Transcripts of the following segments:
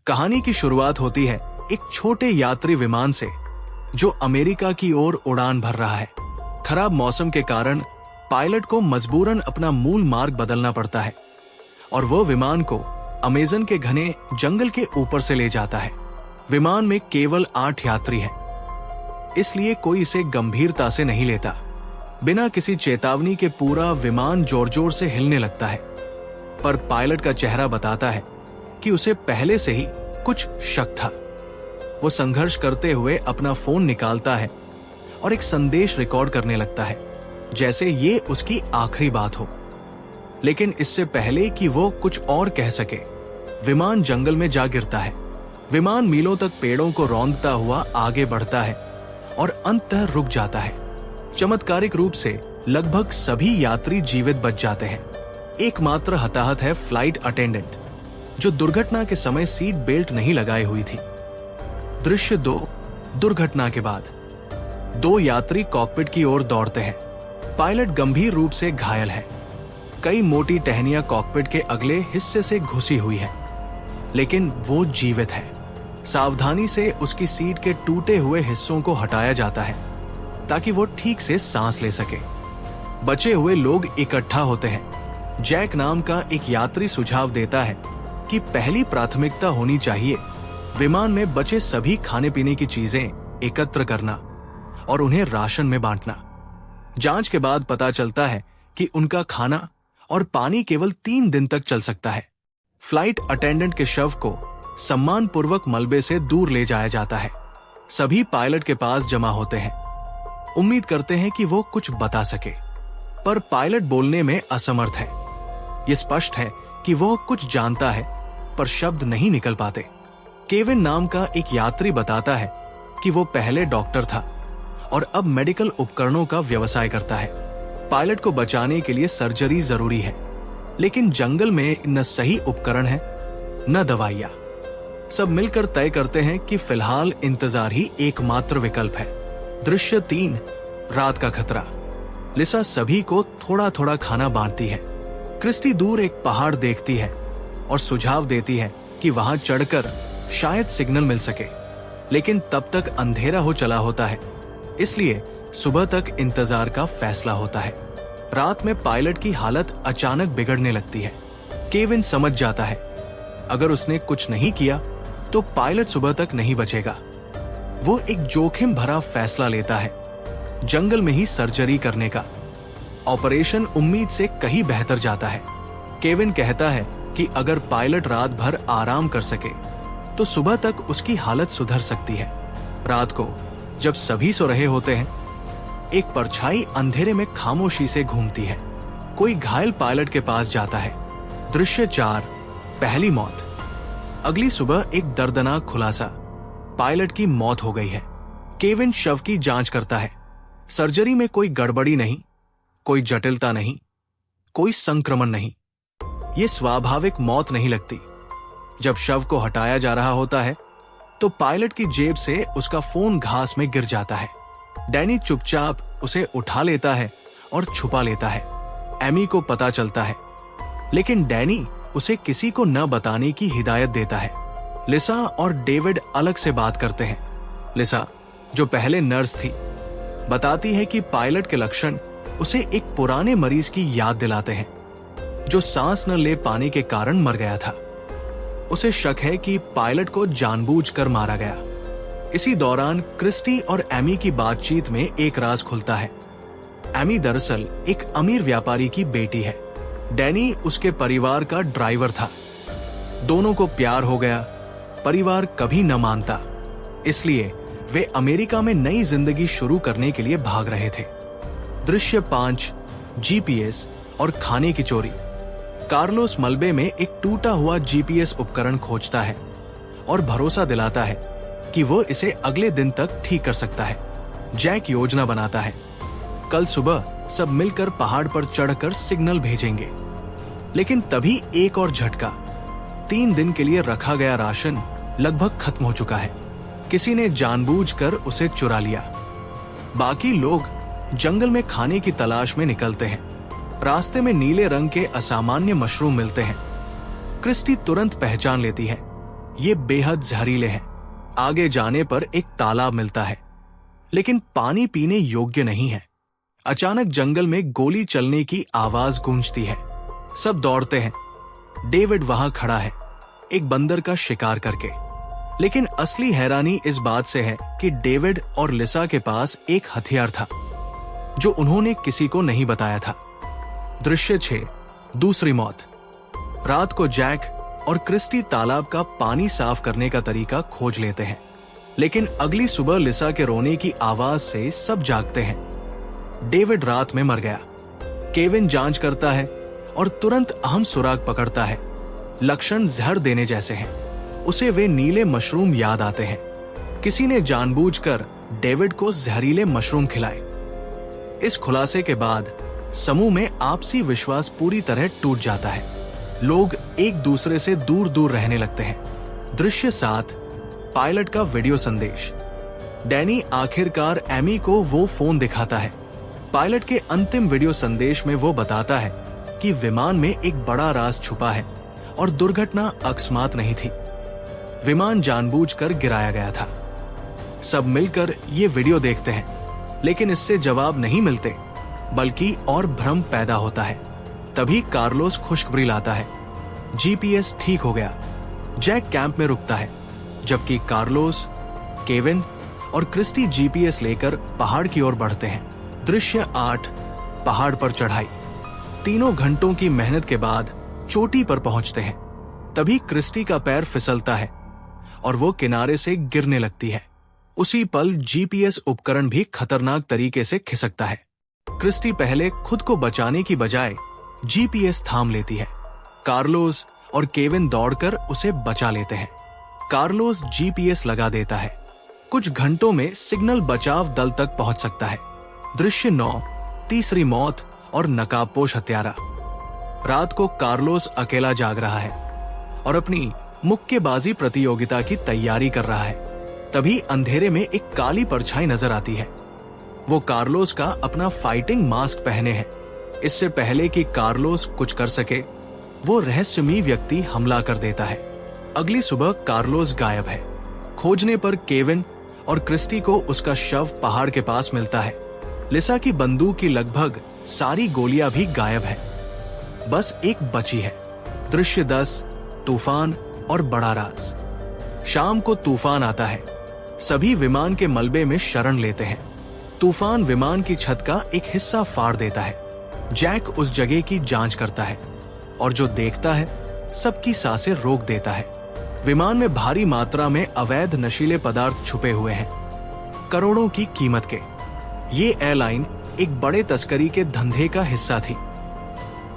कहानी की शुरुआत होती है एक छोटे यात्री विमान से जो अमेरिका की ओर उड़ान भर रहा है। खराब मौसम के कारण पायलट को मजबूरन अपना मूल मार्ग बदलना पड़ता है और वो विमान को अमेज़न के घने जंगल के ऊपर से ले जाता है। विमान में केवल 8 यात्री हैं, इसलिए कोई इसे गंभीरता से नहीं लेता। बिना किसी चेतावनी के पूरा विमान जोर जोर से हिलने लगता है, पर पायलट का चेहरा बताता है कि उसे पहले से ही कुछ शक था। वो संघर्ष करते हुए अपना फोन निकालता है और एक संदेश रिकॉर्ड करने लगता है, जैसे ये उसकी आखिरी बात हो। लेकिन इससे पहले कि वो कुछ और कह सके, विमान जंगल में जा गिरता है। विमान मीलों तक पेड़ों को रौंदता हुआ आगे बढ़ता है और अंततः रुक जाता है। चमत्कारिक रूप से लगभग सभी यात्री जीवित बच जाते हैं। एकमात्र हताहत है फ्लाइट अटेंडेंट, जो दुर्घटना के समय सीट बेल्ट नहीं लगाई हुई थी। दृश्य 2। दुर्घटना के बाद 2 यात्री कॉकपिट की ओर दौड़ते हैं। पायलट गंभीर रूप से घायल है। कई मोटी टहनियां कॉकपिट के अगले हिस्से से घुसी हुई है, लेकिन वो जीवित है। सावधानी से उसकी सीट के टूटे हुए हिस्सों को हटाया जाता है ताकि वो ठीक से सांस ले सके। बचे हुए लोग इकट्ठा होते हैं। जैक नाम का एक यात्री सुझाव देता है कि पहली प्राथमिकता होनी चाहिए विमान में बचे सभी खाने पीने की चीजें एकत्र करना और उन्हें राशन में बांटना। जांच के बाद पता चलता है कि उनका खाना और पानी केवल 3 दिन तक चल सकता है। फ्लाइट अटेंडेंट के शव को सम्मानपूर्वक मलबे से दूर ले जाया जाता है। सभी पायलट के पास जमा होते हैं, उम्मीद करते हैं कि वो कुछ बता सके, पर पायलट बोलने में असमर्थ है। ये स्पष्ट है कि वो कुछ जानता है, पर शब्द नहीं निकल पाते। केविन नाम का एक यात्री बताता है कि वो पहले डॉक्टर था और अब मेडिकल उपकरणों का व्यवसाय करता है। पायलट को बचाने के लिए सर्जरी जरूरी है, लेकिन जंगल में न सही उपकरण है न दवाइयां। सब मिलकर तय करते हैं कि फिलहाल इंतजार ही एकमात्र विकल्प है। दृश्य 3। रात का खतरा। लिसा सभी को थोड़ा थोड़ा खाना बांटती है। क्रिस्टी दूर एक पहाड़ देखती है और सुझाव देती है कि वहां चढ़कर शायद सिग्नल मिल सके, लेकिन तब तक अंधेरा हो चला होता है, इसलिए सुबह तक इंतजार का फैसला होता है। रात में पायलट की हालत अचानक बिगड़ने लगती है। केविन समझ जाता है अगर उसने कुछ नहीं किया तो पायलट सुबह तक नहीं बचेगा। वो एक जोखिम भरा फैसला लेता है, जंगल में ही सर्जरी करने का। ऑपरेशन उम्मीद से कहीं बेहतर जाता है। केविन कहता है कि अगर पायलट रात भर आराम कर सके तो सुबह तक उसकी हालत सुधर सकती है। रात को जब सभी सो रहे होते हैं, एक परछाई अंधेरे में खामोशी से घूमती है। कोई घायल पायलट के पास जाता है। दृश्य 4। पहली मौत। अगली सुबह एक दर्दनाक खुलासा, पायलट की मौत हो गई है। केविन शव की जांच करता है। सर्जरी में कोई गड़बड़ी नहीं, कोई जटिलता नहीं, कोई संक्रमण नहीं। ये स्वाभाविक मौत नहीं लगती। जब शव को हटाया जा रहा होता है तो पायलट की जेब से उसका फोन घास में गिर जाता है। डैनी चुपचाप उसे उठा लेता है और छुपा लेता है। एमी को पता चलता है, लेकिन डैनी उसे किसी को न बताने की हिदायत देता है। लिसा और डेविड अलग से बात करते हैं। लिसा, जो पहले नर्स थी, बताती है कि पायलट के लक्षण उसे एक पुराने मरीज की याद दिलाते हैं, जो सांस न ले पाने के कारण मर गया था। उसे शक है कि पायलट को जानबूझकर मारा गया। इसी दौरान क्रिस्टी और एमी की बातचीत में एक राज खुलता है। एमी दरअसल एक अमीर व्यापारी की बेटी है। डैनी उसके परिवार का ड्राइवर था। दोनों को प्यार हो गया। परिवार कभी न मानता, इसलिए वे अमेरिका में नई जिंदगी शुरू करने के लिए भाग रहे थे। दृश्य 5। जीपीएस और खाने की चोरी। कार्लोस मलबे में एक टूटा हुआ जीपीएस उपकरण खोजता है और भरोसा दिलाता है कि वो इसे अगले दिन तक ठीक कर सकता है। जैक योजना बनाता है, कल सुबह सब मिलकर पहाड़ पर चढ़कर सिग्नल भेजेंगे। लेकिन तभी एक और झटका। 3 दिन के लिए रखा गया राशन लगभग खत्म हो चुका है। किसी ने जानबूझकर उसे चुरा लिया। बाकी लोग जंगल में खाने की तलाश में निकलते हैं। रास्ते में नीले रंग के असामान्य मशरूम मिलते हैं। क्रिस्टी तुरंत पहचान लेती है, ये बेहद जहरीले हैं। आगे जाने पर एक तालाब मिलता है, लेकिन पानी पीने योग्य नहीं है। अचानक जंगल में गोली चलने की आवाज गूंजती है। सब दौड़ते हैं। डेविड वहां खड़ा है, एक बंदर का शिकार करके। लेकिन असली हैरानी इस बात से है कि डेविड और लिसा के पास एक हथियार था जो उन्होंने किसी को नहीं बताया था। दृश्य 6, दूसरी मौत। रात को जैक और क्रिस्टी तालाब का पानी साफ करने का तरीका खोज लेते हैं, लेकिन अगली सुबह लिसा के रोने की आवाज से सब जागते हैं। डेविड रात में मर गया। केविन जांच करता है और तुरंत अहम सुराग पकड़ता है। लक्षण जहर देने जैसे हैं। उसे वे नीले मशरूम याद आते हैं। किसी ने जानबूझकर डेविड को जहरीले मशरूम खिलाए। इस खुलासे के बाद समूह में आपसी विश्वास पूरी तरह टूट जाता है। लोग एक दूसरे से दूर दूर रहने लगते हैं। दृश्य 7, पायलट का वीडियो संदेश। डैनी आखिरकार एमी को वो फोन दिखाता है। पायलट के अंतिम वीडियो संदेश में वो बताता है कि विमान में एक बड़ा राज छुपा है और दुर्घटना अकस्मात नहीं थी। विमान जानबूझकर गिराया गया था। सब मिलकर ये वीडियो देखते हैं, लेकिन इससे जवाब नहीं मिलते, बल्कि और भ्रम पैदा होता है। तभी कार्लोस खुशखबरी लाता है। जीपीएस ठीक हो गया। जैक कैंप में रुकता है, जबकि कार्लोस, केविन और क्रिस्टी जीपीएस लेकर पहाड़ की ओर बढ़ते हैं। दृश्य 8, पहाड़ पर चढ़ाई। तीनों घंटों की मेहनत के बाद चोटी पर पहुंचते हैं। तभी क्रिस्टी का पैर फिसलता है और वो किनारे से गिरने लगती है। उसी पल जीपीएस उपकरण भी खतरनाक तरीके से खिसकता है। क्रिस्टी पहले खुद को बचाने की बजाय जीपीएस थाम लेती है। कार्लोस और केविन दौड़कर उसे बचा लेते हैं। कार्लोस जीपीएस लगा देता है। कुछ घंटों में सिग्नल बचाव दल तक पहुंच सकता है। दृश्य 9, तीसरी मौत और नकाबपोश हत्यारा। रात को कार्लोस अकेला जाग रहा है और अपनी मुक्केबाजी प्रतियोगिता की तैयारी कर रहा है। तभी अंधेरे में एक काली परछाई नजर आती है। वो कार्लोस का अपना फाइटिंग मास्क पहने है। इससे पहले कि कार्लोस कुछ कर सके, वो रहस्यमयी व्यक्ति हमला कर देता है। अगली सुबह कार्लोस गायब है। खोजने पर केविन और क्रिस्टी को उसका शव पहाड़ के पास मिलता है। लिसा की बंदूक की लगभग सारी गोलियां भी गायब है। बस एक बची है। दृश्य 10, तूफान और बड़ा राज। शाम को तूफान आता है। सभी विमान के मलबे में शरण लेते हैं। तूफान विमान की छत का एक हिस्सा फाड़ देता है। जैक उस जगह की जांच करता है और जो देखता है सबकी सांसें रोक देता है। विमान में भारी मात्रा में अवैध नशीले पदार्थ छुपे हुए हैं, करोड़ों की कीमत के। ये एयरलाइन एक बड़े तस्करी के धंधे का हिस्सा थी।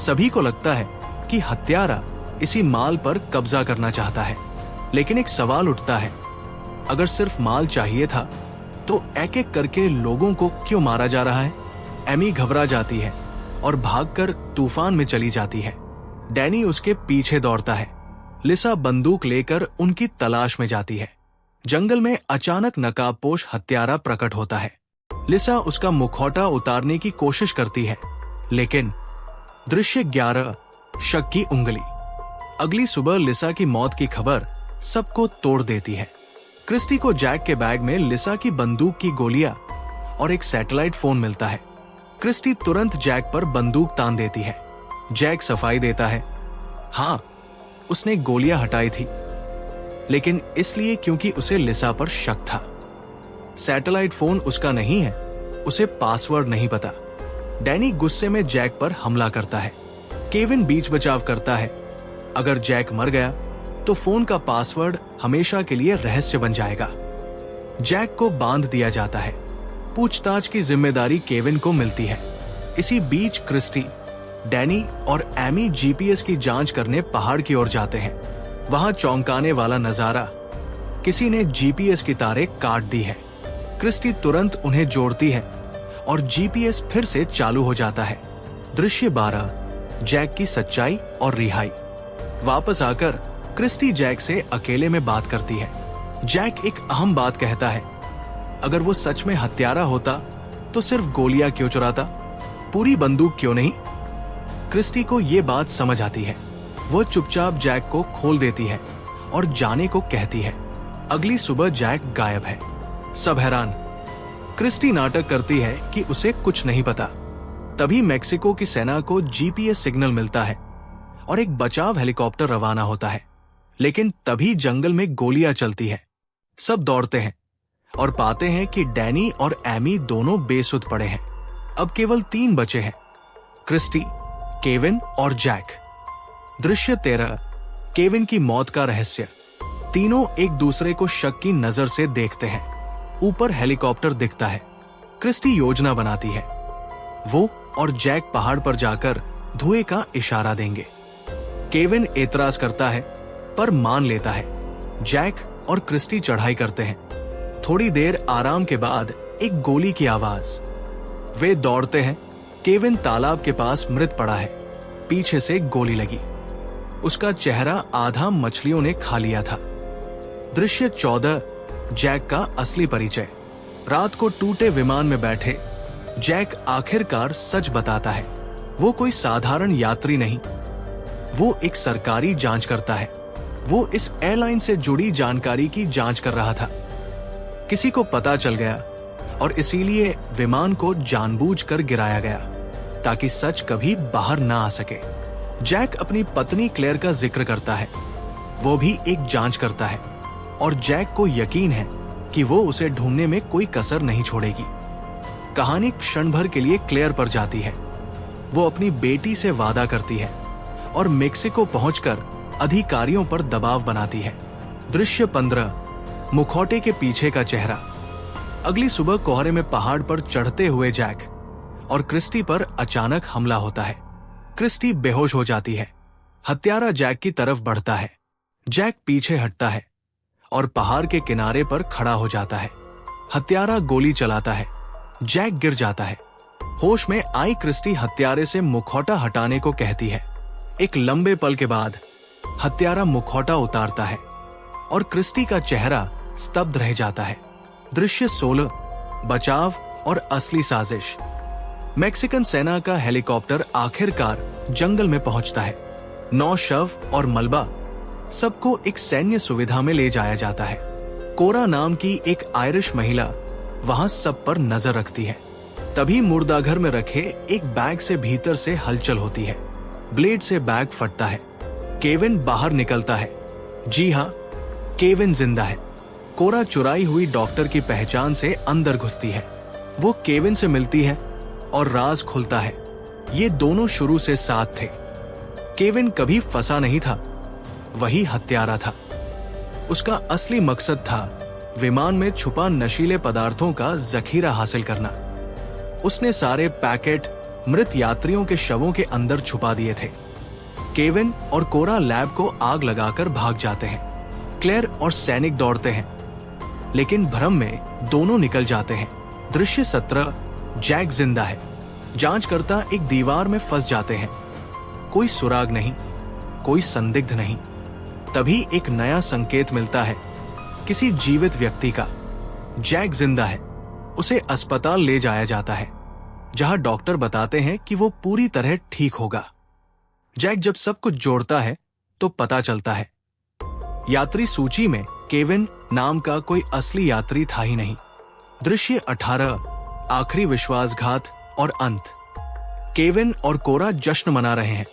सभी को लगता है कि हत्यारा इसी माल पर कब्जा करना चाहता है, लेकिन एक सवाल उठता है, अगर सिर्फ माल चाहिए था तो एक एक करके लोगों को क्यों मारा जा रहा है? एमी घबरा जाती है और भागकर तूफान में चली जाती है। डैनी उसके पीछे दौड़ता है। लिसा बंदूक लेकर उनकी तलाश में जाती है। जंगल में अचानक नकाबपोश हत्यारा प्रकट होता है। लिसा उसका मुखौटा उतारने की कोशिश करती है, लेकिन दृश्य 11, शक की उंगली। अगली सुबह लिसा की मौत की खबर सबको तोड़ देती है। क्रिस्टी को जैक के बैग में लिसा की बंदूक की गोलियां और एक सैटेलाइट फोन मिलता है। क्रिस्टी तुरंत जैक पर बंदूक तान देती है। जैक सफाई देता है, हाँ, उसने गोलियां हटाई थी, लेकिन इसलिए क्योंकि उसे लिसा पर शक था। सैटेलाइट फोन उसका नहीं है, उसे पासवर्ड नहीं पता। डैनी गुस्से में जैक पर हमला करता है। केविन बीच बचाव करता है। अगर जैक मर गया तो फोन का पासवर्ड हमेशा के लिए रहस्य बन जाएगा। जैक को बांध दिया जाता है। पूछताछ की जिम्मेदारी केविन को मिलती है। इसी बीच क्रिस्टी, डैनी और एमी जीपीएस की जांच करने पहाड़ की ओर जाते हैं। वहां चौंकाने वाला नजारा, किसी ने जीपीएस की तारें काट दी है। क्रिस्टी तुरंत उन्हें जोड़ती है और जीपीएस फिर से चालू हो जाता है। दृश्य 12, जैक की सच्चाई और रिहाई। वापस आकर क्रिस्टी जैक से अकेले में बात करती है। जैक एक अहम बात कहता है, अगर वो सच में हत्यारा होता तो सिर्फ गोलियां क्यों चुराता, पूरी बंदूक क्यों नहीं? क्रिस्टी को ये बात समझ आती है। वो चुपचाप जैक को खोल देती है और जाने को कहती है। अगली सुबह जैक गायब है। सब हैरान। क्रिस्टी नाटक करती है कि उसे कुछ नहीं पता। तभी मेक्सिको की सेना को जीपीएस सिग्नल मिलता है और एक बचाव हेलीकॉप्टर रवाना होता है। लेकिन तभी जंगल में गोलियां चलती है। सब दौड़ते हैं और पाते हैं कि डैनी और एमी दोनों बेसुध पड़े हैं। अब केवल 3 बचे हैं, क्रिस्टी, केविन और जैक। दृश्य 13, केविन की मौत का रहस्य। तीनों एक दूसरे को शक की नजर से देखते हैं। ऊपर हेलीकॉप्टर दिखता है। क्रिस्टी योजना बनाती है। वो और जैक पहाड़ पर जाकर धुएं का इशारा देंगे। केविन एतराज करता है पर मान लेता है। जैक और क्रिस्टी चढ़ाई करते हैं। थोड़ी देर आराम के बाद एक गोली की आवाज। वे दौड़ते हैं। केविन तालाब के पास मृत पड़ा है। पीछे से गोली लगी। उसका चेहरा आधा मछलियों ने खा लिया था। दृश्य 14, जैक का असली परिचय। रात को टूटे विमान में बैठे जैक आखिरकार सच बताता है। वो कोई साधारण यात्री नहीं, वो एक सरकारी जांचकर्ता है। वो इस एयरलाइन से जुड़ी जानकारी की जांच कर रहा था। किसी को पता चल गया और इसीलिए विमान को जानबूझकर गिराया गया ताकि सच कभी बाहर ना आ सके। जैक अपनी पत्नी क्लेयर का जिक्र करता है। वो भी एक जांच करता है और जैक को यकीन है कि वो उसे ढूंढने में कोई कसर नहीं छोड़ेगी। कहानी क्षण भर के लिए क्लेयर पर जाती है। वो अपनी बेटी से वादा करती है और मेक्सिको पहुंचकर अधिकारियों पर दबाव बनाती है। दृश्य 15, मुखौटे के पीछे का चेहरा। अगली सुबह कोहरे में पहाड़ पर चढ़ते हुए जैक और क्रिस्टी पर अचानक हमला होता है। क्रिस्टी बेहोश हो जाती है। हत्यारा जैक की तरफ बढ़ता है। जैक पीछे हटता है और पहाड़ के किनारे पर खड़ा हो जाता है। हत्यारा गोली चलाता है। जैक गिर जाता है। होश में आई क्रिस्टी हत्यारे से मुखौटा हटाने को कहती है। एक लंबे पल के बाद हत्यारा मुखौटा उतारता है और क्रिस्टी का चेहरा स्तब्ध रह जाता है। दृश्य 16, बचाव और असली साजिश। मैक्सिकन सेना का हेलीकॉप्टर आखिरकार जंगल में पहुंचता है। 9 शव और मलबा, सबको एक सैन्य सुविधा में ले जाया जाता है। कोरा नाम की एक आयरिश महिला वहां सब पर नजर रखती है। तभी मुर्दाघर में रखे एक बैग से भीतर से हलचल होती है। ब्लेड से बैग फटता है। केविन बाहर निकलता है। जी हाँ, केविन जिंदा है। कोरा चुराई हुई डॉक्टर की पहचान से अंदर घुसती है। वो केविन से मिलती है और राज खुलता है। ये दोनों शुरू से साथ थे। केविन कभी फंसा नहीं था, वही हत्यारा था। उसका असली मकसद था विमान में छुपा नशीले पदार्थों का जखीरा हासिल करना। उसने सारे पैकेट मृत यात्रियों के शवों के अंदर छुपा दिए थे। केविन और कोरा लैब को आग लगाकर भाग जाते हैं। क्लेयर और सैनिक दौड़ते हैं, लेकिन भ्रम में दोनों निकल जाते हैं। दृश्य 17, जैक जिंदा है। जांचकर्ता एक दीवार में फंस जाते हैं। कोई सुराग नहीं, कोई संदिग्ध नहीं। तभी एक नया संकेत मिलता है, किसी जीवित व्यक्ति का। जैक जिंदा है। उसे अस्पताल ले जाया जाता है, जहां डॉक्टर बताते हैं कि वो पूरी तरह ठीक होगा। जैक जब सब कुछ जोड़ता है तो पता चलता है यात्री सूची में केविन नाम का कोई असली यात्री था ही नहीं। दृश्य 18, आखिरी विश्वासघात और अंत। केविन और कोरा जश्न मना रहे हैं।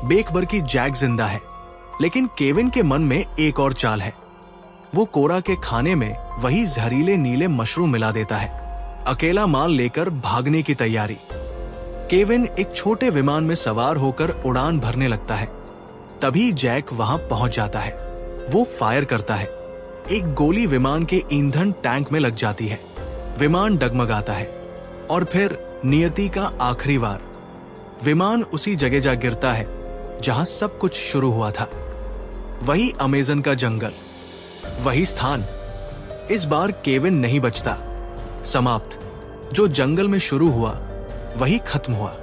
बेखबर की जैक जिंदा है, लेकिन केविन के मन में एक और चाल है। वो कोरा के खाने में वही जहरीले नीले मशरूम मिला देता है। अकेला माल लेकर भागने की तैयारी। केविन एक छोटे विमान में सवार होकर उड़ान भरने लगता है। तभी जैक वहां पहुंच जाता है। वो फायर करता है। एक गोली विमान के ईंधन टैंक में लग जाती है। विमान डगमगाता है और फिर नियति का आखिरी वार। विमान उसी जगह जा गिरता है जहां सब कुछ शुरू हुआ था। वही अमेज़न का जंगल, वही स्थान। इस बार केविन नहीं बचता। समाप्त। जो जंगल में शुरू हुआ वही खत्म हुआ।